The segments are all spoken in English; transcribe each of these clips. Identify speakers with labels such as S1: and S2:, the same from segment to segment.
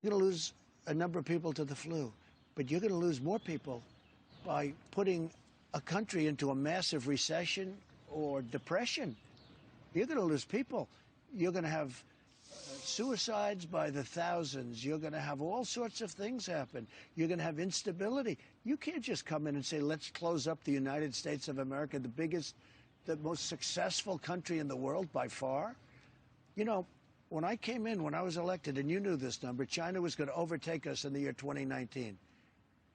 S1: You're going to lose a number of people to the flu, but you're going to lose more people by putting a country into a massive recession or depression. You're going to lose people. You're going to have suicides by the thousands. You're going to have all sorts of things happen. You're going to have instability. You can't just come in and say, let's close up the United States of America, the biggest, the most successful country in the world by far. You know, when I came in, when I was elected, and you knew this number, China was going to overtake us in the year 2019. It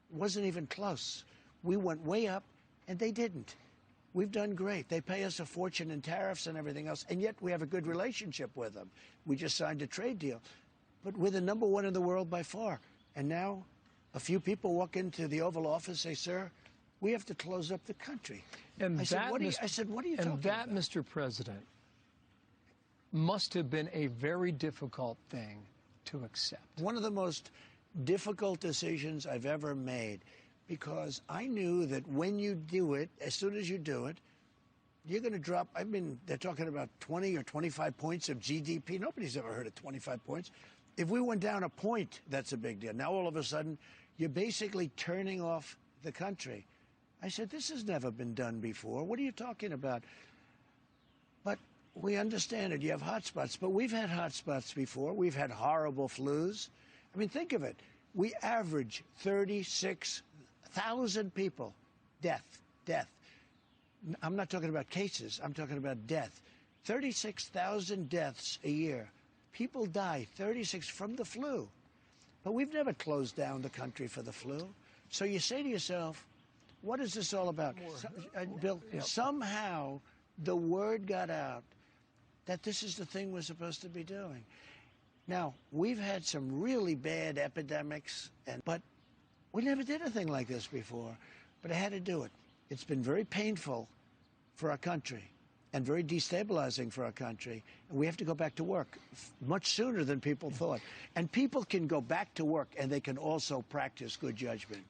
S1: wasn't even close. We went way up, and they didn't. We've done great. They pay us a fortune in tariffs and everything else, and yet we have a good relationship with them. We just signed a trade deal. But we're the #1 in the world by far. And now a few people walk into the Oval Office and say, sir, we have to close up the country.
S2: And
S1: I said, what are you talking about?
S2: And that, Mr. President, must have been a very difficult thing to accept.
S1: One of the most difficult decisions I've ever made, because I knew that when you do it, as soon as you do it, you're going to drop. I mean, they're talking about 20 or 25 points of GDP. Nobody's ever heard of 25 points. If we went down a point, that's a big deal. Now, all of a sudden, you're basically turning off the country. I said, this has never been done before. What are you talking about? But we understand it. You have hot spots. But we've had hot spots before. We've had horrible flus. I mean, think of it. We average 36,000 people, death. I'm not talking about cases. I'm talking about death. 36,000 deaths a year. People die, 36 from the flu. But we've never closed down the country for the flu. So you say to yourself, what is this all about? Bill, somehow the word got out that this is the thing we're supposed to be doing. Now, we've had some really bad epidemics, but we never did a thing like this before. But I had to do it. It's been very painful for our country and very destabilizing for our country. And we have to go back to work much sooner than people thought. And people can go back to work, and they can also practice good judgment.